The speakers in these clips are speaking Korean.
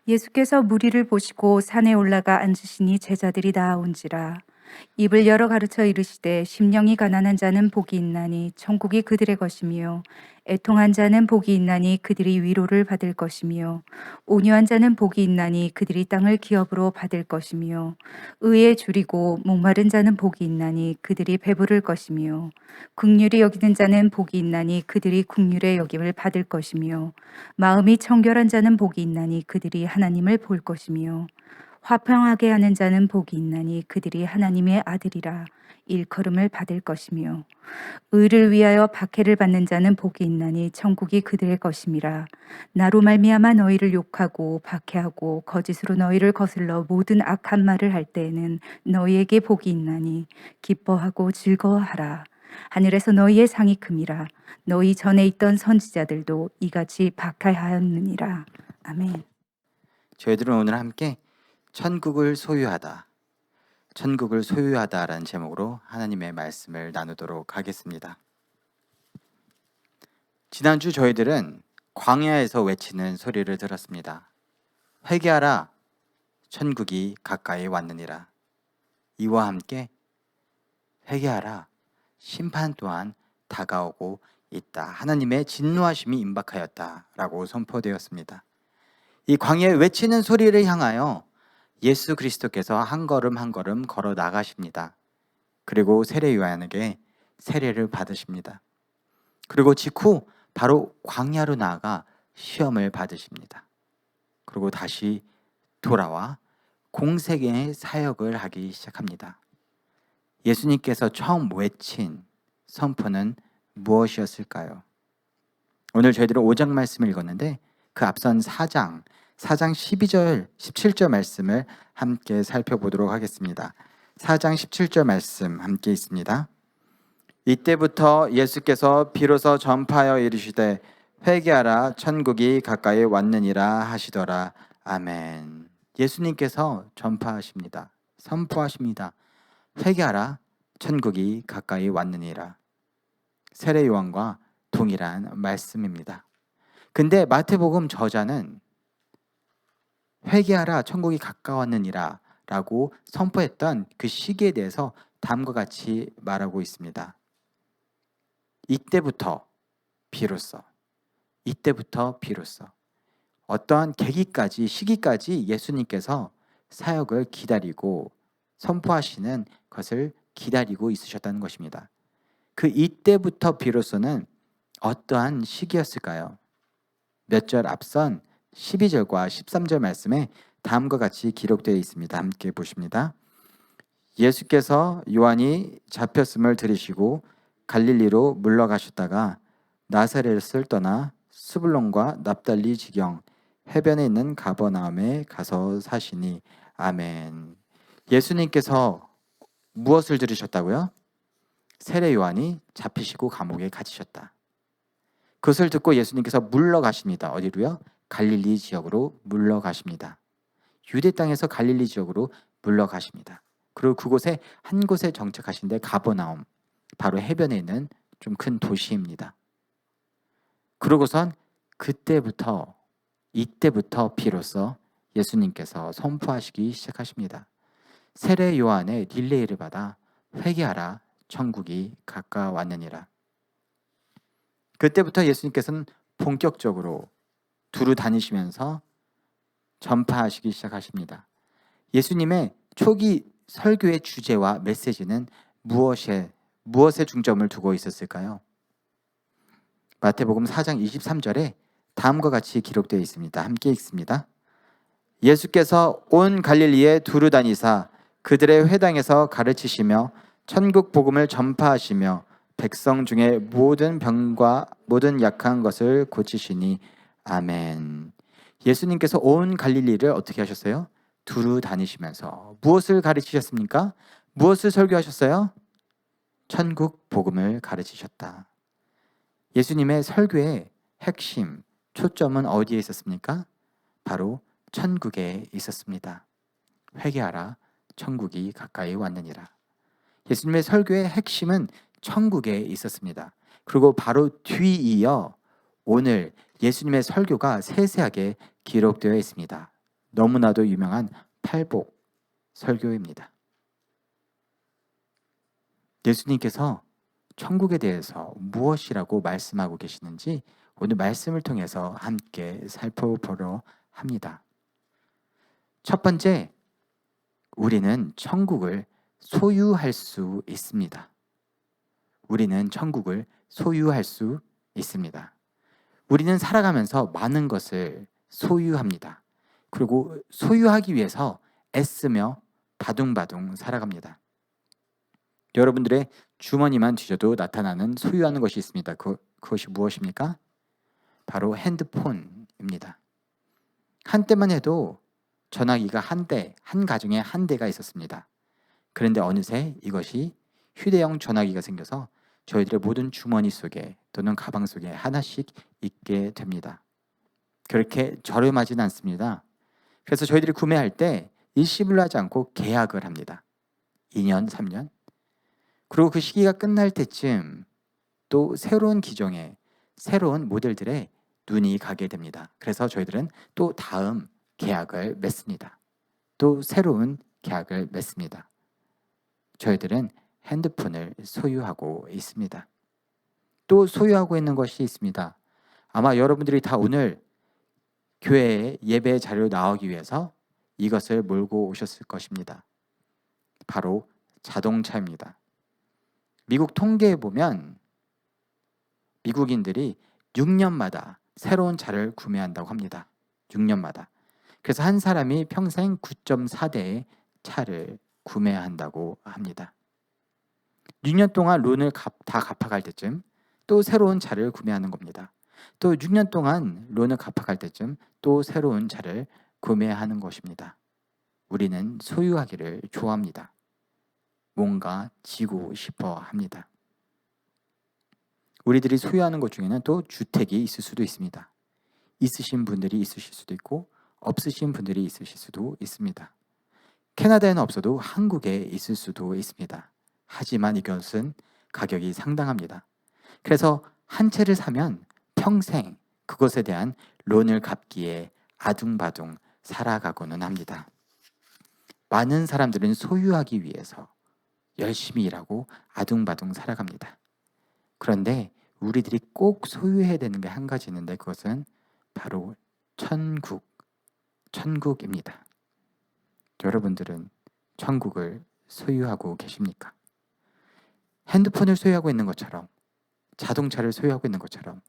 예수께서 무리를 보시고 산에 올라가 앉으시니 제자들이 나아온지라. 입을 열어 가르쳐 이르시되 심령이 가난한 자는 복이 있나니 천국이 그들의 것이며, 애통한 자는 복이 있나니 그들이 위로를 받을 것이며, 온유한 자는 복이 있나니 그들이 땅을 기업으로 받을 것이며, 의에 줄이고 목마른 자는 복이 있나니 그들이 배부를 것이며, 긍휼히 여기는 자는 복이 있나니 그들이 긍휼의 여김을 받을 것이며, 마음이 청결한 자는 복이 있나니 그들이 하나님을 볼 것이며, 화평하게 하는 자는 복이 있나니 그들이 하나님의 아들이라 일컬음을 받을 것이며, 의를 위하여 박해를 받는 자는 복이 있나니 천국이 그들의 것임이라. 나로 말미암아 너희를 욕하고 박해하고 거짓으로 너희를 거슬러 모든 악한 말을 할 때에는 너희에게 복이 있나니 기뻐하고 즐거워하라. 하늘에서 너희의 상이 큼이라. 너희 전에 있던 선지자들도 이같이 박해하였느니라. 아멘. 저희들은 오늘 함께 천국을 소유하다, 천국을 소유하다라는 제목으로 하나님의 말씀을 나누도록 하겠습니다. 지난주 저희들은 광야에서 외치는 소리를 들었습니다. 회개하라, 천국이 가까이 왔느니라. 이와 함께 회개하라, 심판 또한 다가오고 있다, 하나님의 진노하심이 임박하였다라고 선포되었습니다. 이 광야에 외치는 소리를 향하여 예수 그리스도께서 한 걸음 한 걸음 걸어 나가십니다. 그리고 세례 요한에게 세례를 받으십니다. 그리고 직후 바로 광야로 나아가 시험을 받으십니다. 그리고 다시 돌아와 공생의 사역을 하기 시작합니다. 예수님께서 처음 외친 선포는 무엇이었을까요? 오늘 저희들은 5장 말씀을 읽었는데 그 앞선 4장 12절 17절 말씀을 함께 살펴보도록 하겠습니다. 4장 17절 말씀 함께 있습니다. 이때부터 예수께서 비로소 전파하여 이르시되 회개하라, 천국이 가까이 왔느니라 하시더라. 아멘. 예수님께서 전파하십니다. 선포하십니다. 회개하라, 천국이 가까이 왔느니라. 세례 요한과 동일한 말씀입니다. 근데 마태복음 저자는 회개하라, 천국이 가까웠느니라 라고 선포했던 그 시기에 대해서 다음과 같이 말하고 있습니다. 이때부터 비로소, 이때부터 비로소, 어떠한 계기까지, 시기까지 예수님께서 사역을 기다리고 선포하시는 것을 기다리고 있으셨다는 것입니다. 그 이때부터 비로소는 어떠한 시기였을까요? 몇 절 앞선 12절과 13절 말씀에 다음과 같이 기록되어 있습니다. 함께 보십니다. 예수께서 요한이 잡혔음을 들으시고 갈릴리로 물러가셨다가 나사렛을 떠나 스불론과 납달리 지경 해변에 있는 가버나움에 가서 사시니. 아멘. 예수님께서 무엇을 들으셨다고요? 세례 요한이 잡히시고 감옥에 갇히셨다. 그것을 듣고 예수님께서 물러가십니다. 어디로요? 갈릴리 지역으로 물러가십니다. 유대 땅에서 갈릴리 지역으로 물러가십니다. 그리고 그곳에 한 곳에 정착하신데 가버나움, 바로 해변에 있는 좀 큰 도시입니다. 그러고선 그때부터, 이때부터 비로소 예수님께서 선포하시기 시작하십니다. 세례 요한의 릴레이를 받아 회개하라, 천국이 가까웠느니라. 그때부터 예수님께서는 본격적으로 두루 다니시면서 전파하시기 시작하십니다. 예수님의 초기 설교의 주제와 메시지는 무엇에 중점을 두고 있었을까요? 마태복음 4장 23절에 다음과 같이 기록되어 있습니다. 함께 읽습니다. 예수께서 온 갈릴리에 두루 다니사 그들의 회당에서 가르치시며 천국 복음을 전파하시며 백성 중에 모든 병과 모든 약한 것을 고치시니. 아멘. 예수님께서 온 갈릴리를 어떻게 하셨어요? 두루 다니시면서 무엇을 가르치셨습니까? 무엇을 설교하셨어요? 천국 복음을 가르치셨다. 예수님의 설교의 핵심, 초점은 어디에 있었습니까? 바로 천국에 있었습니다. 회개하라, 천국이 가까이 왔느니라. 예수님의 설교의 핵심은 천국에 있었습니다. 그리고 바로 뒤이어 오늘 예수님의 설교가 세세하게 기록되어 있습니다. 너무나도 유명한 팔복 설교입니다. 예수님께서 천국에 대해서 무엇이라고 말씀하고 계시는지 오늘 말씀을 통해서 함께 살펴보려 합니다. 첫 번째, 우리는 천국을 소유할 수 있습니다. 우리는 천국을 소유할 수 있습니다. 우리는 살아가면서 많은 것을 소유합니다. 그리고 소유하기 위해서 애쓰며 바둥바둥 살아갑니다. 여러분들의 주머니만 뒤져도 나타나는 소유하는 것이 있습니다. 그것이 무엇입니까? 바로 핸드폰입니다. 한때만 해도 전화기가 한 가정에 한 대가 있었습니다. 그런데 어느새 이것이 휴대용 전화기가 생겨서 저희들의 모든 주머니 속에 또는 가방 속에 하나씩 있게 됩니다. 그렇게 저렴하진 않습니다. 그래서 저희들이 구매할 때 일시불로 하지 않고 계약을 합니다. 2년, 3년. 그리고 그 시기가 끝날 때쯤 또 새로운 기종의 새로운 모델들에 눈이 가게 됩니다. 그래서 저희들은 또 다음 계약을 맺습니다. 또 새로운 계약을 맺습니다. 저희들은 핸드폰을 소유하고 있습니다. 또 소유하고 있는 것이 있습니다. 아마 여러분들이 다 오늘 교회에 예배 자리로 나오기 위해서 이것을 몰고 오셨을 것입니다. 바로 자동차입니다. 미국 통계에 보면 미국인들이 6년마다 새로운 차를 구매한다고 합니다. 6년마다. 그래서 한 사람이 평생 9.4대의 차를 구매한다고 합니다. 6년 동안 론을 다 갚아갈 때쯤 또 새로운 차를 구매하는 겁니다. 또 6년 동안 론을 갚아갈 때쯤 또 새로운 차를 구매하는 것입니다. 우리는 소유하기를 좋아합니다. 뭔가 지고 싶어 합니다. 우리들이 소유하는 것 중에는 또 주택이 있을 수도 있습니다. 있으신 분들이 있으실 수도 있고 없으신 분들이 있으실 수도 있습니다. 캐나다에는 없어도 한국에 있을 수도 있습니다. 하지만 이것은 가격이 상당합니다. 그래서 한 채를 사면 평생 그것에 대한 론을 갚기에 아둥바둥 살아가고는 합니다. 많은 사람들은 소유하기 위해서 열심히 일하고 아둥바둥 살아갑니다. 그런데 우리들이 꼭 소유해야 되는 게 한 가지 있는데 그것은 바로 천국입니다. 여러분들은 천국을 소유하고 계십니까? 핸드폰을 소유하고 있는 것처럼, 자동차를 소유하고 있는 것처럼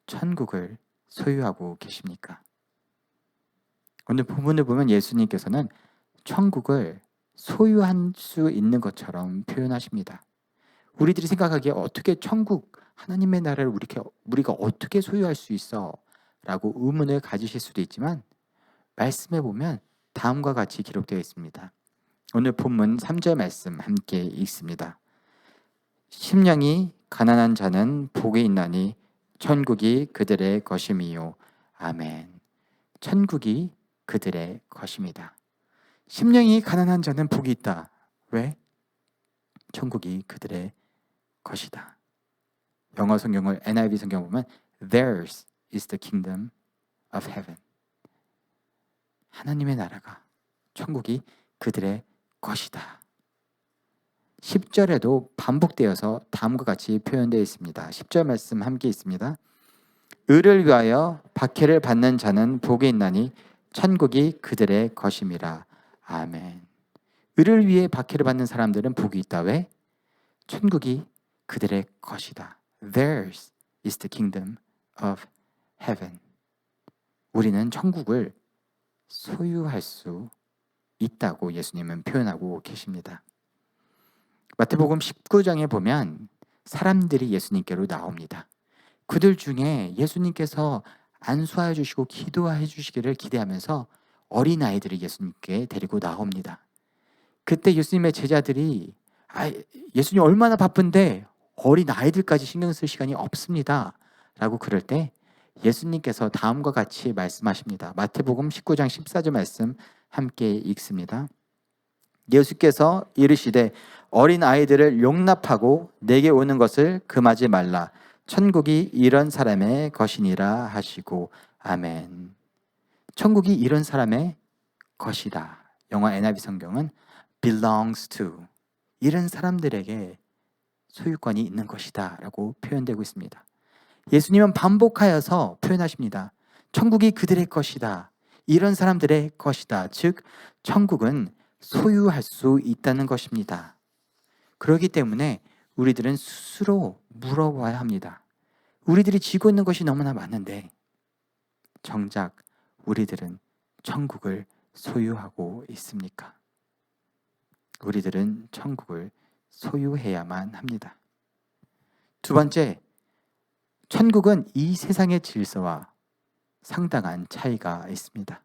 천국을 소유하고 계십니까? 오늘 본문을 보면 예수님께서는 천국을 소유할 수 있는 것처럼 표현하십니다. 우리들이 생각하기에 어떻게 천국, 하나님의 나라를 우리가 어떻게 소유할 수 있어? 라고 의문을 가지실 수도 있지만 말씀에 보면 다음과 같이 기록되어 있습니다. 오늘 본문 3절 말씀 함께 읽습니다. 심령이 가난한 자는 복이 있나니 천국이 그들의 것임이요. 아멘. 천국이 그들의 것입니다. 심령이 가난한 자는 복이 있다. 왜? 천국이 그들의 것이다. 영어 성경을 NIV 성경 보면 Theirs is the kingdom of heaven. 하나님의 나라가, 천국이 그들의 것이다. 10절에도 반복되어서 다음과 같이 표현되어 있습니다. 10절 말씀 함께 있습니다. 의를 위하여 박해를 받는 자는 복이 있나니 천국이 그들의 것임이라. 아멘. 의를 위해 박해를 받는 사람들은 복이 있다. 왜? 천국이 그들의 것이다. Theirs is the kingdom of heaven. 우리는 천국을 소유할 수 있다고 예수님은 표현하고 계십니다. 마태복음 19장에 보면 사람들이 예수님께로 나옵니다. 그들 중에 예수님께서 안수하여 주시고 기도해 주시기를 기대하면서 어린아이들을 예수님께 데리고 나옵니다. 그때 예수님의 제자들이 예수님 얼마나 바쁜데 어린아이들까지 신경 쓸 시간이 없습니다 라고 그럴 때 예수님께서 다음과 같이 말씀하십니다. 마태복음 19장 14절 말씀 함께 읽습니다. 예수께서 이르시되 어린아이들을 용납하고 내게 오는 것을 금하지 말라. 천국이 이런 사람의 것이니라 하시고. 아멘. 천국이 이런 사람의 것이다. 영어 NIV 성경은 belongs to, 이런 사람들에게 소유권이 있는 것이다 라고 표현되고 있습니다. 예수님은 반복하여서 표현하십니다. 천국이 그들의 것이다. 이런 사람들의 것이다. 즉 천국은 소유할 수 있다는 것입니다. 그렇기 때문에 우리들은 스스로 물어봐야 합니다. 우리들이 지고 있는 것이 너무나 많은데 정작 우리들은 천국을 소유하고 있습니까? 우리들은 천국을 소유해야만 합니다. 두 번째, 천국은 이 세상의 질서와 상당한 차이가 있습니다.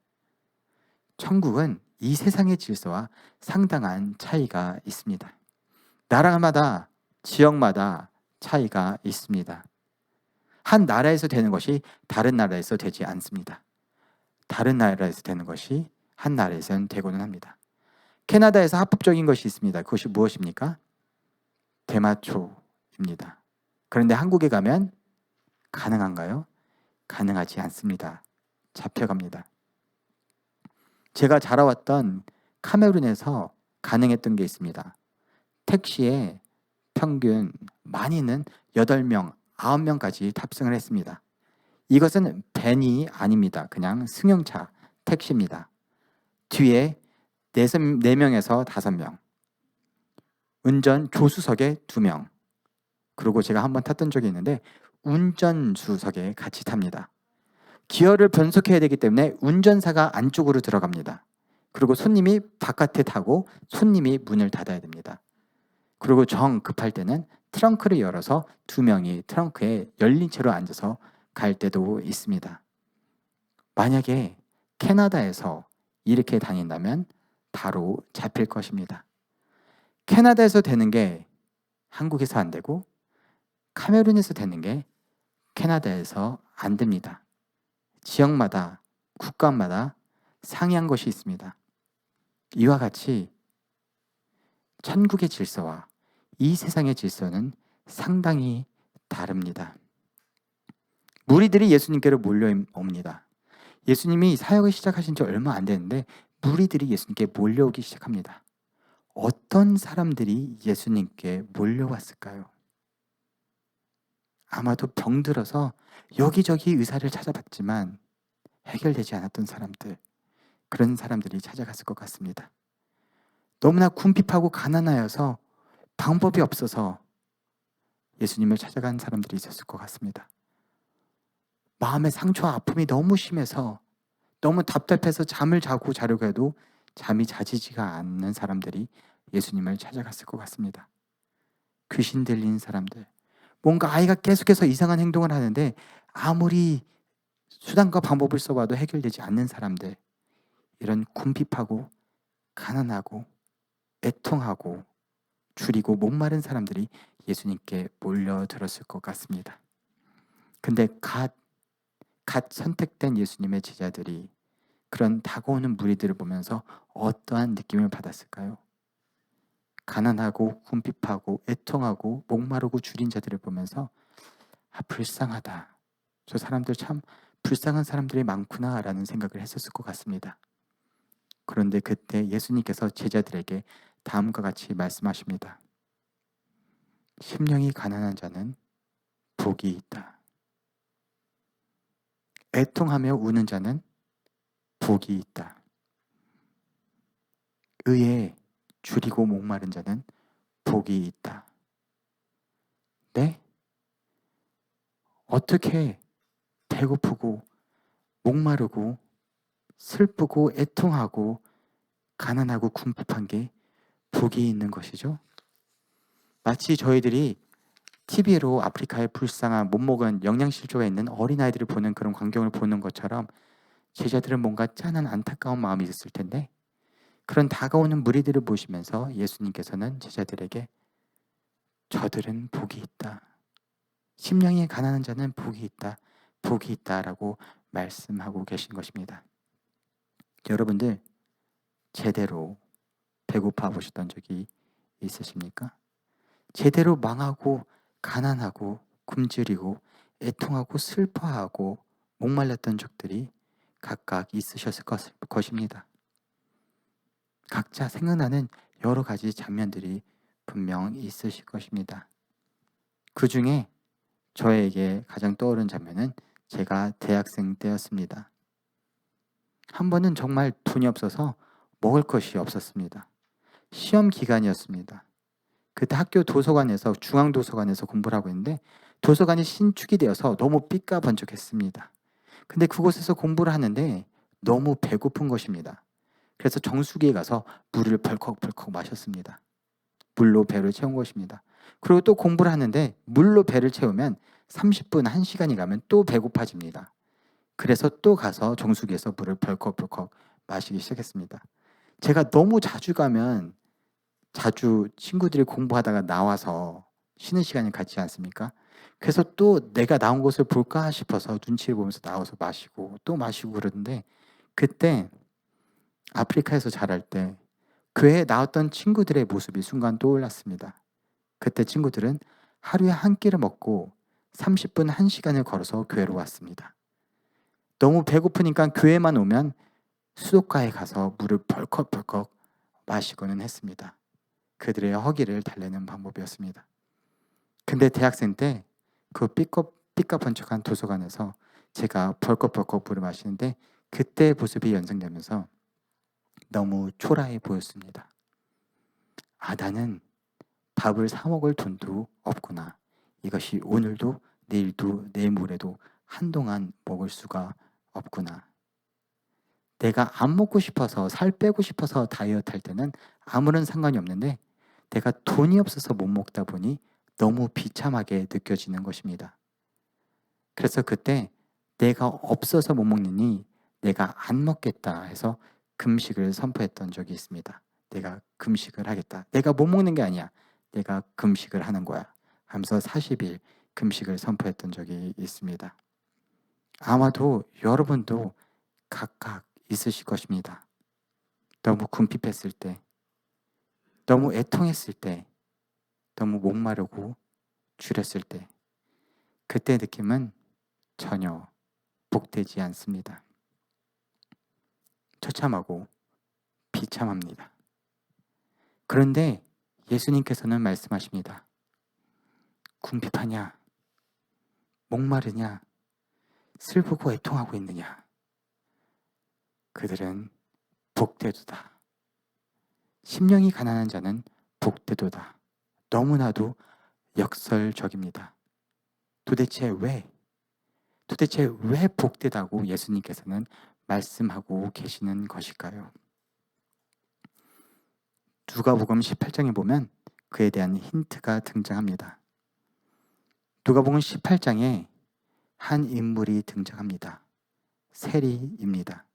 천국은 이 세상의 질서와 상당한 차이가 있습니다. 나라마다, 지역마다 차이가 있습니다. 한 나라에서 되는 것이 다른 나라에서 되지 않습니다. 다른 나라에서 되는 것이 한 나라에서는 되고는 합니다. 캐나다에서 합법적인 것이 있습니다. 그것이 무엇입니까? 대마초입니다. 그런데 한국에 가면 가능한가요? 가능하지 않습니다. 잡혀갑니다. 제가 자라왔던 카메룬에서 가능했던 게 있습니다. 택시에 평균 많이는 8명, 9명까지 탑승을 했습니다. 이것은 밴이 아닙니다. 그냥 승용차, 택시입니다. 뒤에 4명에서 5명, 운전 조수석에 2명, 그리고 제가 한번 탔던 적이 있는데 운전수석에 같이 탑니다. 기어를 변속해야 되기 때문에 운전사가 안쪽으로 들어갑니다. 그리고 손님이 바깥에 타고 손님이 문을 닫아야 됩니다. 그리고 정 급할 때는 트렁크를 열어서 2명이 트렁크에 열린 채로 앉아서 갈 때도 있습니다. 만약에 캐나다에서 이렇게 다닌다면 바로 잡힐 것입니다. 캐나다에서 되는 게 한국에서 안 되고 카메룬에서 되는 게 캐나다에서 안 됩니다. 지역마다, 국가마다 상이한 것이 있습니다. 이와 같이 천국의 질서와 이 세상의 질서는 상당히 다릅니다. 무리들이 예수님께로 몰려옵니다. 예수님이 사역을 시작하신 지 얼마 안 됐는데 무리들이 예수님께 몰려오기 시작합니다. 어떤 사람들이 예수님께 몰려왔을까요? 아마도 병들어서 여기저기 의사를 찾아봤지만 해결되지 않았던 사람들, 그런 사람들이 찾아갔을 것 같습니다. 너무나 궁핍하고 가난하여서 방법이 없어서 예수님을 찾아간 사람들이 있었을 것 같습니다. 마음의 상처와 아픔이 너무 심해서 너무 답답해서 잠을 자려고 해도 잠이 자지지가 않는 사람들이 예수님을 찾아갔을 것 같습니다. 귀신 들린 사람들, 뭔가 아이가 계속해서 이상한 행동을 하는데 아무리 수단과 방법을 써봐도 해결되지 않는 사람들, 이런 궁핍하고 가난하고 애통하고 줄이고 목마른 사람들이 예수님께 몰려들었을 것 같습니다. 근데 갓 선택된 예수님의 제자들이 그런 다가오는 무리들을 보면서 어떠한 느낌을 받았을까요? 가난하고 궁핍하고 애통하고 목마르고 줄인 자들을 보면서 불쌍하다. 저 사람들 참 불쌍한 사람들이 많구나 라는 생각을 했었을 것 같습니다. 그런데 그때 예수님께서 제자들에게 다음과 같이 말씀하십니다. 심령이 가난한 자는 복이 있다. 애통하며 우는 자는 복이 있다. 의에 줄이고 목마른 자는 복이 있다. 네? 어떻게 배고프고 목마르고 슬프고 애통하고 가난하고 궁핍한 게 복이 있는 것이죠? 마치 저희들이 TV로 아프리카의 불쌍한 못 먹은 영양실조가 있는 어린아이들을 보는 그런 광경을 보는 것처럼 제자들은 뭔가 짠한 안타까운 마음이 있었을 텐데 그런 다가오는 무리들을 보시면서 예수님께서는 제자들에게 저들은 복이 있다. 심령이 가난한 자는 복이 있다. 복이 있다라고 말씀하고 계신 것입니다. 여러분들 제대로 배고파 보셨던 적이 있으십니까? 제대로 망하고 가난하고 굶주리고 애통하고 슬퍼하고 목말랐던 적들이 각각 있으셨을 것입니다. 각자 생각나는 여러 가지 장면들이 분명 있으실 것입니다. 그 중에 저에게 가장 떠오른 장면은 제가 대학생 때였습니다. 한 번은 정말 돈이 없어서 먹을 것이 없었습니다. 시험 기간이었습니다. 그때 학교 도서관에서 중앙도서관에서 공부를 하고 있는데 도서관이 신축이 되어서 너무 삐까번쩍했습니다. 근데 그곳에서 공부를 하는데 너무 배고픈 것입니다. 그래서 정수기에 가서 물을 벌컥벌컥 마셨습니다. 물로 배를 채운 것입니다. 그리고 또 공부를 하는데 물로 배를 채우면 30분, 1시간이 가면 또 배고파집니다. 그래서 또 가서 정수기에서 물을 벌컥벌컥 마시기 시작했습니다. 제가 너무 자주 가면 자주 친구들이 공부하다가 나와서 쉬는 시간이 같지 않습니까? 그래서 또 내가 나온 것을 볼까 싶어서 눈치를 보면서 나와서 마시고 또 마시고 그러는데 그때 아프리카에서 자랄 때 교회에 나왔던 친구들의 모습이 순간 떠올랐습니다. 그때 친구들은 하루에 한 끼를 먹고 30분, 1시간을 걸어서 교회로 왔습니다. 너무 배고프니까 교회만 오면 수도가에 가서 물을 벌컥벌컥 마시고는 했습니다. 그들의 허기를 달래는 방법이었습니다. 근데 대학생 때 그 삐까번쩍한 도서관에서 제가 벌컥벌컥 물을 마시는데 그때 모습이 연상되면서 너무 초라해 보였습니다. 아, 나는 밥을 사 먹을 돈도 없구나. 이것이 오늘도 내일도 내일 모레도 한동안 먹을 수가 없구나. 내가 안 먹고 싶어서 살 빼고 싶어서 다이어트 할 때는 아무런 상관이 없는데 내가 돈이 없어서 못 먹다 보니 너무 비참하게 느껴지는 것입니다. 그래서 그때 내가 없어서 못 먹느니 내가 안 먹겠다 해서 금식을 선포했던 적이 있습니다. 내가 금식을 하겠다. 내가 못 먹는 게 아니야. 내가 금식을 하는 거야. 하면서 40일 금식을 선포했던 적이 있습니다. 아마도 여러분도 각각 있으실 것입니다. 너무 궁핍했을 때, 너무 애통했을 때, 너무 목마르고 줄였을 때, 그때 느낌은 전혀 복되지 않습니다. 처참하고 비참합니다. 그런데 예수님께서는 말씀하십니다. 궁핍하냐? 목마르냐? 슬프고 애통하고 있느냐? 그들은 복되도다. 심령이 가난한 자는 복되도다. 너무나도 역설적입니다. 도대체 왜 복되다고 예수님께서는 말씀하고 계시는 것일까요? 누가복음 18장에 보면 그에 대한 힌트가 등장합니다. 누가복음 18장에 한 인물이 등장합니다. 세리입니다.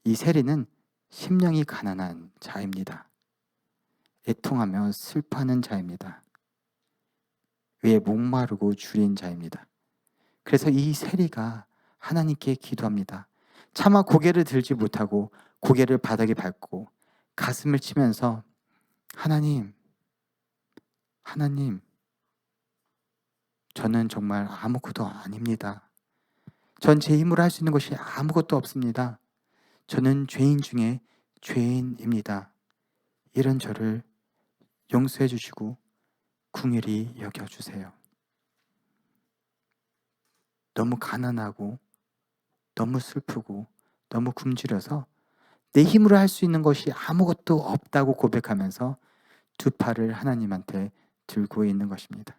이 세리는 심령이 가난한 자입니다. 애통하며 슬퍼하는 자입니다. 위에 목마르고 줄인 자입니다. 그래서 이 세리가 하나님께 기도합니다. 차마 고개를 들지 못하고 고개를 바닥에 밟고 가슴을 치면서 하나님, 저는 정말 아무것도 아닙니다. 전 제 힘으로 할 수 있는 것이 아무것도 없습니다. 저는 죄인 중에 죄인입니다. 이런 저를 용서해 주시고 긍휼히 여겨주세요. 너무 가난하고 너무 슬프고 너무 굶주려서 내 힘으로 할 수 있는 것이 아무것도 없다고 고백하면서 두 팔을 하나님한테 들고 있는 것입니다.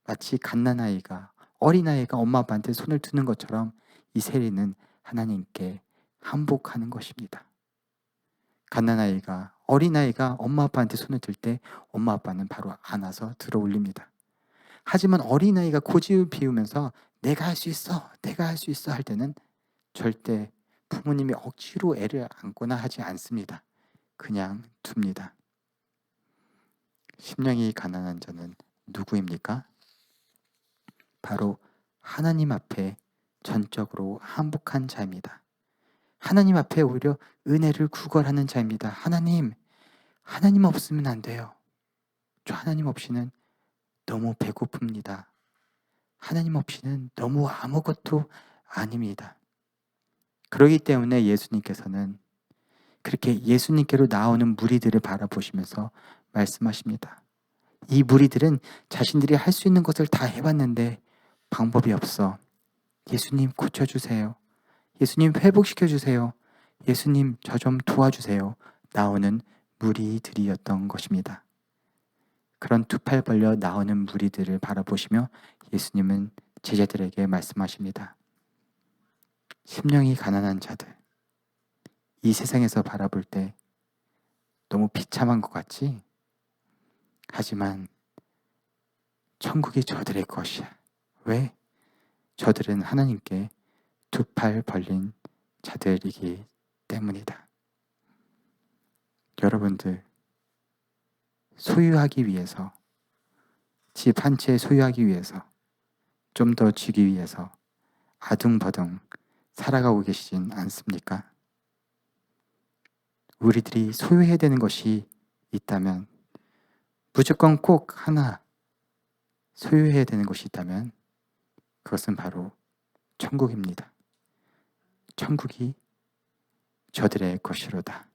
마치 갓난아이가 어린아이가 엄마 아빠한테 손을 드는 것처럼 이 세리는 하나님께 한복하는 것입니다. 갓난아이가 어린아이가 엄마 아빠한테 손을 들 때 엄마 아빠는 바로 안아서 들어 올립니다. 하지만 어린아이가 고집을 피우면서 내가 할 수 있어 할 때는 절대 부모님이 억지로 애를 안거나 하지 않습니다. 그냥 둡니다. 심령이 가난한 자는 누구입니까? 바로 하나님 앞에 전적으로 한복한 자입니다. 하나님 앞에 오히려 은혜를 구걸하는 자입니다. 하나님 없으면 안 돼요. 저 하나님 없이는 너무 배고픕니다. 하나님 없이는 너무 아무것도 아닙니다. 그러기 때문에 예수님께서는 그렇게 예수님께로 나오는 무리들을 바라보시면서 말씀하십니다. 이 무리들은 자신들이 할 수 있는 것을 다 해봤는데 방법이 없어. 예수님 고쳐주세요. 예수님 회복시켜주세요. 예수님 저 좀 도와주세요. 나오는 무리들이었던 것입니다. 그런 두 팔 벌려 나오는 무리들을 바라보시며 예수님은 제자들에게 말씀하십니다. 심령이 가난한 자들, 이 세상에서 바라볼 때 너무 비참한 것 같지? 하지만 천국이 저들의 것이야. 왜? 저들은 하나님께 두 팔 벌린 자들이기 때문이다. 여러분들, 소유하기 위해서, 집 한 채 소유하기 위해서, 좀 더 쥐기 위해서 아둥바둥 살아가고 계시진 않습니까? 우리들이 소유해야 되는 것이 있다면, 무조건 꼭 하나 소유해야 되는 것이 있다면 그것은 바로 천국입니다. 천국이 저들의 것이로다.